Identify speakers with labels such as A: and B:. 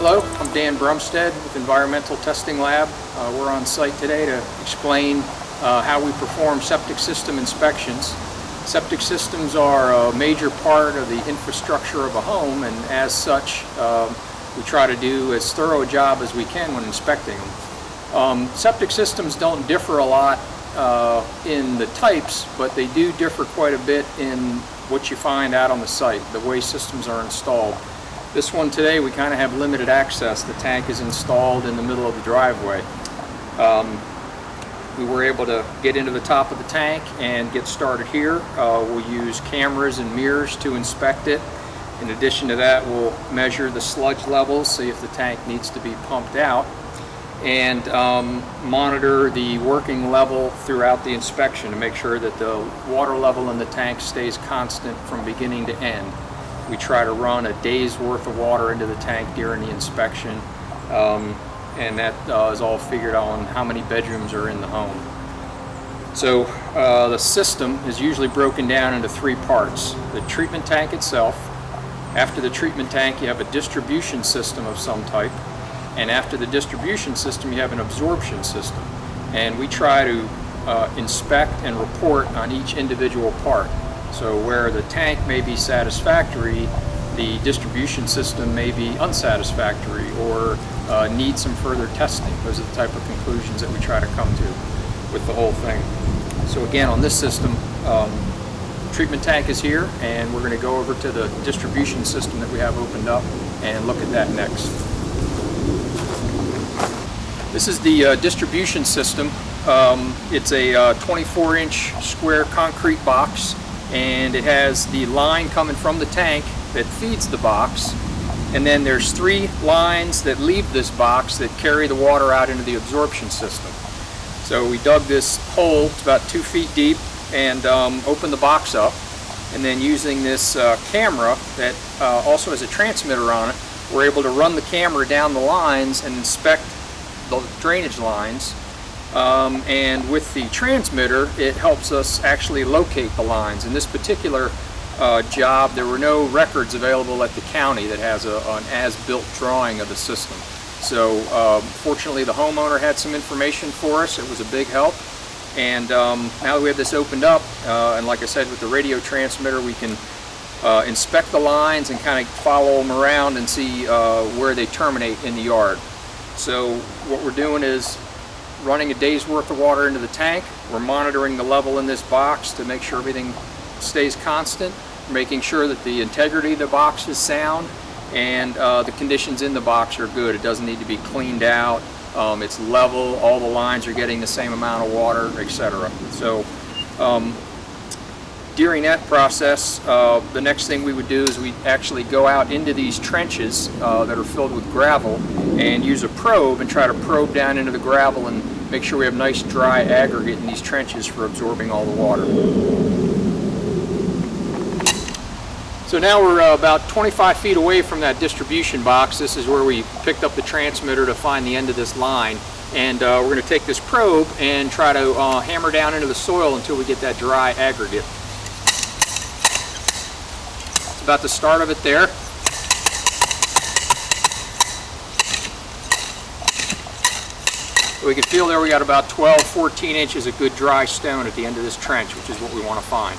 A: Hello, I'm Dan Brumstead with Environmental Testing Lab. We're on site today to explain how we perform septic system inspections. Septic systems are a major part of the infrastructure of a home, and as such we try to do as thorough a job as we can when inspecting them. Septic systems don't differ a lot in the types, but they do differ quite a bit in what you find out on the site, the way systems are installed. This one today, we kind of have limited access. The tank is installed in the middle of the driveway. We were able to get into the top of the tank and get started here. We'll use cameras and mirrors to inspect it. In addition to that, we'll measure the sludge levels, see if the tank needs to be pumped out, and monitor the working level throughout the inspection to make sure that the water level in the tank stays constant from beginning to end. We try to run a day's worth of water into the tank during the inspection, and that is all figured on how many bedrooms are in the home. So the system is usually broken down into three parts. The treatment tank itself. After the treatment tank, you have a distribution system of some type, and after the distribution system, you have an absorption system. And we try to inspect and report on each individual part. So where the tank may be satisfactory, the distribution system may be unsatisfactory or need some further testing. Those are the type of conclusions that we try to come to with the whole thing. So again, on this system, treatment tank is here, and we're going to go over to the distribution system that we have opened up and look at that next. This is the distribution system. It's a 24-inch square concrete box, and it has the line coming from the tank that feeds the box, and then there's three lines that leave this box that carry the water out into the absorption system. So we dug this hole, it's about 2 feet deep, and opened the box up, and then using this camera that also has a transmitter on it, we're able to run the camera down the lines and inspect the drainage lines. And with the transmitter, it helps us actually locate the lines. In this particular job, there were no records available at the county that has an as-built drawing of the system. So fortunately, the homeowner had some information for us. It was a big help. And now that we have this opened up, and like I said, with the radio transmitter, we can inspect the lines and kind of follow them around and see where they terminate in the yard. So what we're doing is running a day's worth of water into the tank. We're monitoring the level in this box to make sure everything stays constant, making sure that the integrity of the box is sound, and the conditions in the box are good. It doesn't need to be cleaned out. It's level, all the lines are getting the same amount of water, etc. So during that process, the next thing we would do is we actually go out into these trenches that are filled with gravel and use a probe and try to probe down into the gravel and make sure we have nice dry aggregate in these trenches for absorbing all the water. So now we're about 25 feet away from that distribution box. This is where we picked up the transmitter to find the end of this line. And we're going to take this probe and try to hammer down into the soil until we get that dry aggregate. It's about the start of it there. We can feel there we got about 12-14 inches of good dry stone at the end of this trench, which is what we want to find.